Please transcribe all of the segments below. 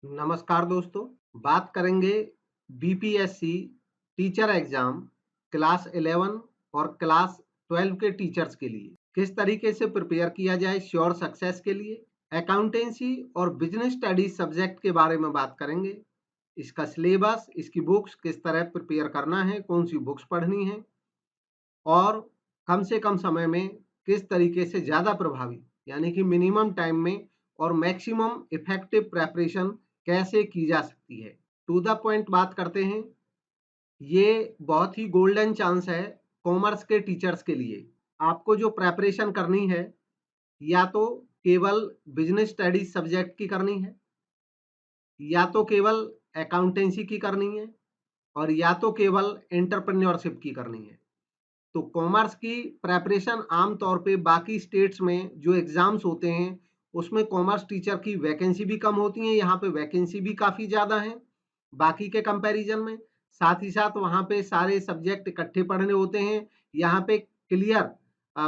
नमस्कार दोस्तों, बात करेंगे बीपीएससी टीचर एग्जाम क्लास 11 और क्लास 12 के टीचर्स के लिए किस तरीके से प्रिपेयर किया जाए श्योर सक्सेस के लिए। अकाउंटेंसी और बिजनेस स्टडीज सब्जेक्ट के बारे में बात करेंगे। इसका सिलेबस, इसकी बुक्स किस तरह प्रिपेयर करना है, कौन सी बुक्स पढ़नी है और कम से कम समय में किस तरीके से ज़्यादा प्रभावी यानी कि मिनिमम टाइम में और मैक्सिमम इफेक्टिव प्रेपरेशन कैसे की जा सकती है। टू द पॉइंट बात करते हैं। ये बहुत ही गोल्डन चांस है कॉमर्स के टीचर्स के लिए। आपको जो प्रेपरेशन करनी है या तो केवल बिजनेस स्टडीज सब्जेक्ट की करनी है या तो केवल अकाउंटेंसी की करनी है और या तो केवल एंटरप्रेन्योरशिप की करनी है। तो कॉमर्स की प्रेपरेशन आम तौर पे बाकी स्टेट्स में जो एग्जाम्स होते हैं उसमें कॉमर्स टीचर की वैकेंसी भी कम होती है, यहाँ पे वैकेंसी भी काफ़ी ज़्यादा है बाकी के कंपैरिजन में। साथ ही साथ वहाँ पे सारे सब्जेक्ट इकट्ठे पढ़ने होते हैं। यहाँ पे क्लियर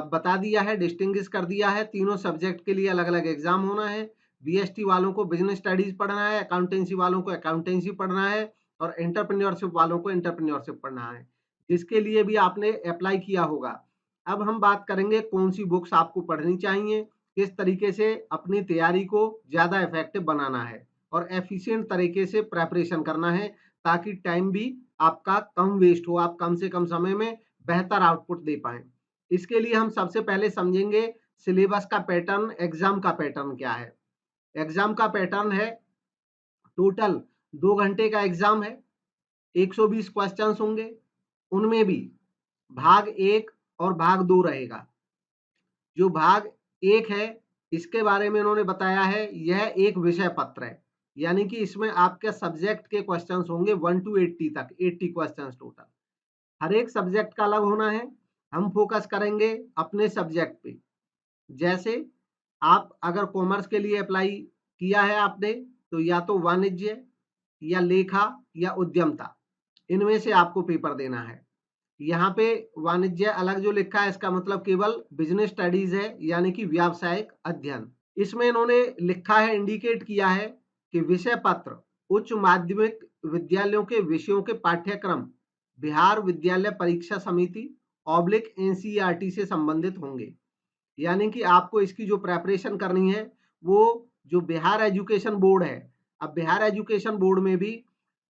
बता दिया है, डिस्टिंग्विश कर दिया है, तीनों सब्जेक्ट के लिए अलग अलग एग्जाम होना है। बीएसटी वालों को बिजनेस स्टडीज पढ़ना है, अकाउंटेंसी वालों को अकाउंटेंसी पढ़ना है और एंटरप्रेन्योरशिप वालों को एंटरप्रेन्योरशिप पढ़ना है, जिसके लिए भी आपने अप्लाई किया होगा। अब हम बात करेंगे कौन सी बुक्स आपको पढ़नी चाहिए, किस तरीके से अपनी तैयारी को ज़्यादा इफेक्टिव बनाना है और एफिशिएंट तरीके से प्रेपरेशन करना है ताकि टाइम भी आपका कम वेस्ट हो, आप कम से कम समय में बेहतर आउटपुट दे पाएँ। इसके लिए हम सबसे पहले समझेंगे सिलेबस का पैटर्न, एग्जाम का पैटर्न क्या है। एग्जाम का पैटर्न है टोटल 2 घंटे का एग्जाम है, 120 क्वेश्चंस होंगे, उनमें भी भाग 1 और भाग 2 रहेगा। जो भाग 1 है इसके बारे में इन्होंने बताया है, यह एक विषय पत्र है, यानी कि इसमें आपके सब्जेक्ट के क्वेश्चंस होंगे 1 टू 80 तक, 80 क्वेश्चंस टोटल। हर एक सब्जेक्ट का अलग होना है। हम फोकस करेंगे अपने सब्जेक्ट पे। जैसे आप अगर कॉमर्स के लिए अप्लाई किया है आपने, तो या तो वाणिज्य या लेखा या उद्यमता, इनमें से आपको पेपर देना है। यहाँ पे वाणिज्य अलग जो लिखा है इसका मतलब केवल बिजनेस स्टडीज है, यानी कि व्यावसायिक अध्ययन। इसमें इन्होंने लिखा है, इंडिकेट किया है कि विषय पत्र उच्च माध्यमिक विद्यालयों के विषयों के पाठ्यक्रम बिहार विद्यालय परीक्षा समिति ऑब्लिक एनसीईआरटी से संबंधित होंगे। यानी कि आपको इसकी जो प्रेपरेशन करनी है वो जो बिहार एजुकेशन बोर्ड है, अब बिहार एजुकेशन बोर्ड में भी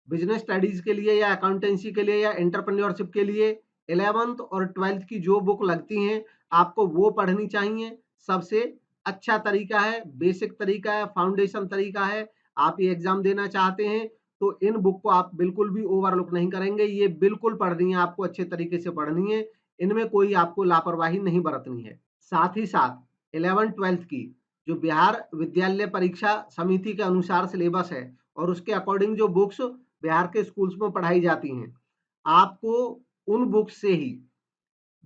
बिजनेस स्टडीज के लिए या अकाउंटेंसी के लिए या एंटरप्रेन्योरशिप के लिए 11th और 12th की जो बुक लगती हैं आपको वो पढ़नी चाहिए। सबसे अच्छा तरीका है, बेसिक तरीका है, फाउंडेशन तरीका है। आप ये एग्जाम देना चाहते हैं तो इन बुक को आप बिल्कुल भी ओवरलुक नहीं करेंगे, ये बिल्कुल पढ़नी है, आपको अच्छे तरीके से पढ़नी है, इनमें कोई आपको लापरवाही नहीं बरतनी है। साथ ही साथ 11th-12th की जो बिहार विद्यालय परीक्षा समिति के अनुसार सिलेबस है और उसके अकॉर्डिंग जो बुक्स बिहार के स्कूल्स में पढ़ाई जाती हैं, आपको उन बुक्स से ही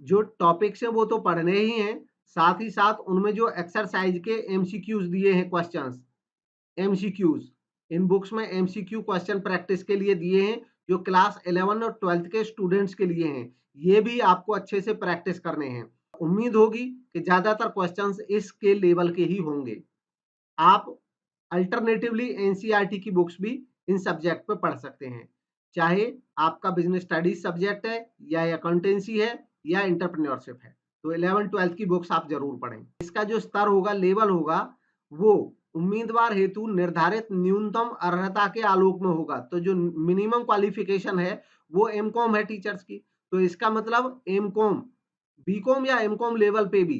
जो टॉपिक्स हैं वो तो पढ़ने ही हैं, साथ ही साथ उनमें जो एक्सरसाइज के एमसीक्यूज दिए हैं, क्वेश्चंस एमसीक्यूज, इन बुक्स में एमसीक्यू क्वेश्चन प्रैक्टिस के लिए दिए हैं जो क्लास 11 और 12th के स्टूडेंट्स के लिए हैं। ये भी आपको अच्छे से प्रैक्टिस करने हैं। उम्मीद होगी कि ज्यादातर क्वेश्चंस इसके लेवल के ही होंगे। आप अल्टरनेटिवली एनसीईआरटी की बुक्स भी इन सब्जेक्ट पे पढ़ सकते हैं, चाहे आपका बिजनेस स्टडीज सब्जेक्ट है या अकाउंटेंसी है या एंटरप्रेन्योरशिप है। तो 11th-12th की बुक्स आप जरूर पढ़ें। इसका जो स्तर होगा, लेवल होगा, वो उम्मीदवार हेतु निर्धारित न्यूनतम अर्हता के आलोक में होगा। तो जो मिनिमम क्वालिफिकेशन है वो एमकॉम है टीचर्स की, तो इसका मतलब एमकॉम, बीकॉम या एमकॉम लेवल पे भी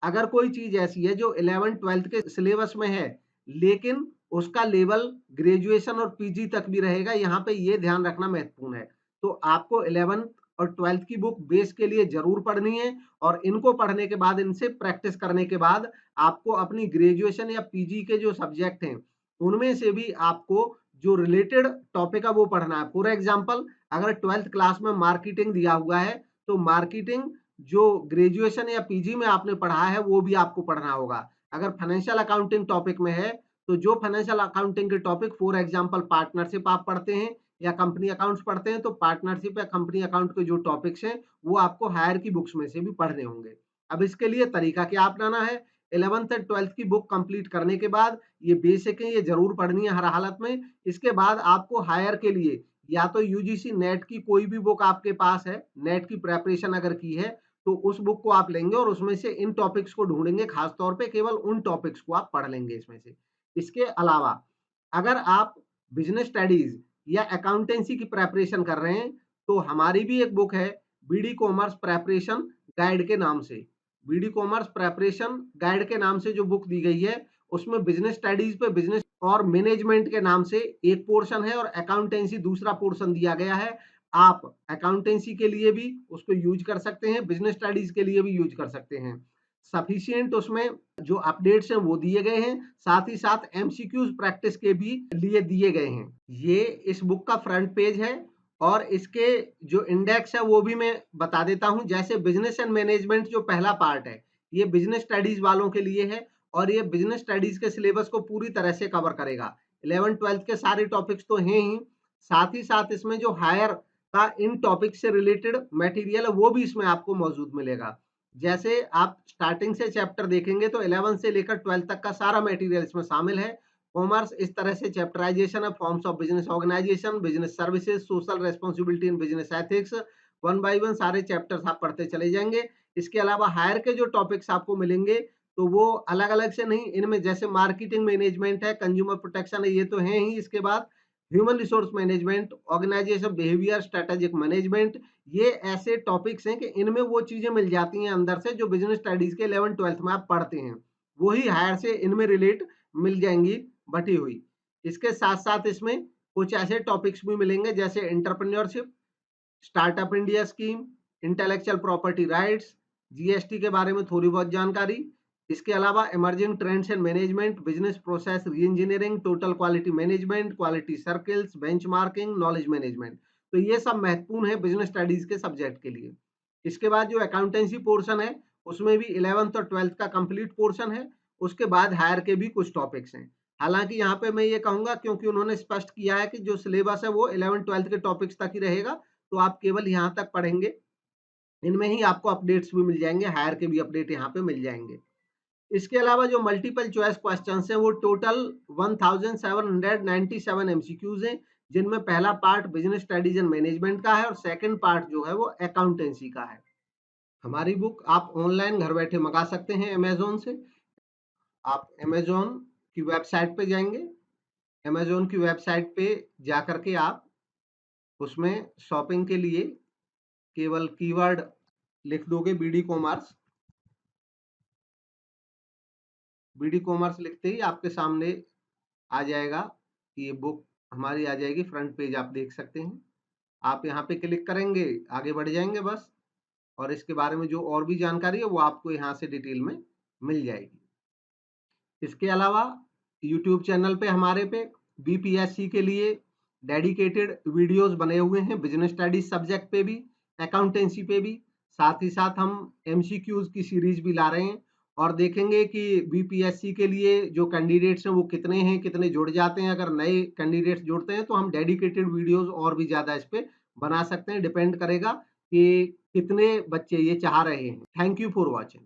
अगर कोई चीज ऐसी है जो 11th-12th के सिलेबस में है लेकिन उसका लेवल ग्रेजुएशन और पीजी तक भी रहेगा, यहाँ पे ये ध्यान रखना महत्वपूर्ण है। तो आपको 11th और 12th की बुक बेस के लिए जरूर पढ़नी है और इनको पढ़ने के बाद, इनसे प्रैक्टिस करने के बाद आपको अपनी ग्रेजुएशन या पीजी के जो सब्जेक्ट हैं उनमें से भी आपको जो रिलेटेड टॉपिक है वो पढ़ना है। फॉर एग्जाम्पल, अगर 12th क्लास में मार्केटिंग दिया हुआ है तो मार्केटिंग जो ग्रेजुएशन या पीजी में आपने पढ़ा है वो भी आपको पढ़ना होगा। अगर फाइनेंशियल अकाउंटिंग टॉपिक में है तो जो फाइनेंशियल अकाउंटिंग के टॉपिक, फॉर एग्जांपल पार्टनरशिप आप पढ़ते हैं या कंपनी अकाउंट्स पढ़ते हैं, तो पार्टनरशिप या कंपनी अकाउंट के जो टॉपिक्स हैं वो आपको हायर की बुक्स में से भी पढ़ने होंगे। अब इसके लिए तरीका क्या अपनाना है, 11th और 12th की बुक कंप्लीट करने के बाद ये बेसिक है, ये जरूर पढ़नी है हर हालत में। इसके बाद आपको हायर के लिए या तो यूजीसी नेट की कोई भी बुक आपके पास है, नेट की प्रेपरेशन अगर की है तो उस बुक को आप लेंगे और उसमें से इन टॉपिक्स को ढूंढेंगे, खास तौर पे केवल उन टॉपिक्स को आप पढ़ लेंगे इसमें से। इसके अलावा अगर आप बिजनेस स्टडीज या अकाउंटेंसी की प्रेपरेशन कर रहे हैं तो हमारी भी एक बुक है बीडी कॉमर्स प्रेपरेशन गाइड के नाम से। बीडी कॉमर्स प्रेपरेशन गाइड के नाम से जो बुक दी गई है उसमें बिजनेस स्टडीज पे बिजनेस और मैनेजमेंट के नाम से एक पोर्शन है और अकाउंटेंसी दूसरा पोर्शन दिया गया है। आप अकाउंटेंसी के लिए भी उसको यूज कर सकते हैं, बिजनेस स्टडीज के लिए भी यूज कर सकते हैं। सफिशिएंट उसमें जो अपडेट्स हैं वो दिए गए हैं, साथ ही साथ एमसीक्यूज प्रैक्टिस के भी लिए दिए गए हैं। ये इस बुक का फ्रंट पेज है और इसके जो इंडेक्स है वो भी मैं बता देता हूं। जैसे बिजनेस एंड मैनेजमेंट जो पहला पार्ट है ये बिजनेस स्टडीज वालों के लिए है और ये बिजनेस स्टडीज के सिलेबस को पूरी तरह से कवर करेगा। 11th-12th के सारे टॉपिक्स तो हैं ही, साथ ही साथ इसमें जो हायर का इन टॉपिक से रिलेटेड मटेरियल है वो भी इसमें आपको मौजूद मिलेगा। जैसे आप स्टार्टिंग से चैप्टर देखेंगे तो 11 से लेकर 12 तक का सारा मटेरियल इसमें शामिल है। कॉमर्स इस तरह से चैप्टराइजेशन है, forms of business organisation, business services, social responsibility in business ethics, one by one सारे चैप्टर्स आप पढ़ते चले जाएंगे। इसके अलावा हायर के जो टॉपिक्स आपको मिलेंगे तो वो अलग अलग से नहीं, इनमें जैसे मार्केटिंग मैनेजमेंट है, कंज्यूमर प्रोटेक्शन है, ये तो है ही। इसके बाद human resource management, organisation behaviour, strategic management, ये ऐसे टॉपिक्स हैं कि इनमें वो चीजें मिल जाती हैं अंदर से जो बिजनेस स्टडीज के 11th-12th में आप पढ़ते हैं, वही हायर से इनमें रिलेट मिल जाएंगी बटी हुई। इसके साथ साथ इसमें कुछ ऐसे टॉपिक्स भी मिलेंगे जैसे entrepreneurship, startup India scheme, intellectual property rights, GST के बारे में थोड़ी बहुत जानकारी। इसके अलावा emerging trends and management, business process री engineering, total quality management, quality circles, benchmarking, knowledge management. तो ये सब महत्वपूर्ण है बिजनेस स्टडीज के सब्जेक्ट के लिए। इसके बाद जो अकाउंटेंसी पोर्शन है उसमें भी 11th और 12th का कंप्लीट पोर्शन है। उसके बाद हायर के भी कुछ टॉपिक्स हैं। हालांकि यहाँ पे मैं ये कहूंगा क्योंकि उन्होंने स्पष्ट किया है कि जो सिलेबस है वो 11th-12th के टॉपिक्स तक ही रहेगा, तो आप केवल यहाँ तक पढ़ेंगे। इनमें ही आपको अपडेट्स भी मिल जाएंगे, हायर के भी अपडेट यहाँ पे मिल जाएंगे। इसके अलावा जो मल्टीपल चॉइस क्वेश्चंस हैं वो टोटल 1797 एमसीक्यूज हैं, जिनमें पहला part business studies and management का है और सेकंड पार्ट जो है वो अकाउंटेंसी का है। हमारी बुक आप ऑनलाइन घर बैठे मंगा सकते हैं अमेजोन से। आप अमेजोन की वेबसाइट पे जाएंगे, अमेजोन की वेबसाइट पे जाकर के आप उसमें शॉपिंग के लिए केवल कीवर्ड लिख दोगे बीडी कॉमर्स। बीडी कॉमर्स लिखते ही आपके सामने आ जाएगा कि ये बुक हमारी आ जाएगी, फ्रंट पेज आप देख सकते हैं। आप यहाँ पे क्लिक करेंगे, आगे बढ़ जाएंगे बस, और इसके बारे में जो और भी जानकारी है वो आपको यहाँ से डिटेल में मिल जाएगी। इसके अलावा यूट्यूब चैनल पे हमारे पे बीपीएससी के लिए डेडिकेटेड वीडियोस बने हुए हैं, बिजनेस स्टडीज सब्जेक्ट पे भी, अकाउंटेंसी पे भी। साथ ही साथ हम एमसीक्यूज की सीरीज भी ला रहे हैं और देखेंगे कि बीपीएससी के लिए जो कैंडिडेट्स हैं वो कितने हैं, कितने जुड़ जाते हैं। अगर नए कैंडिडेट्स जुड़ते हैं तो हम डेडिकेटेड वीडियोस और भी ज़्यादा इस पे बना सकते हैं, डिपेंड करेगा कि कितने बच्चे ये चाह रहे हैं। Thank you for watching.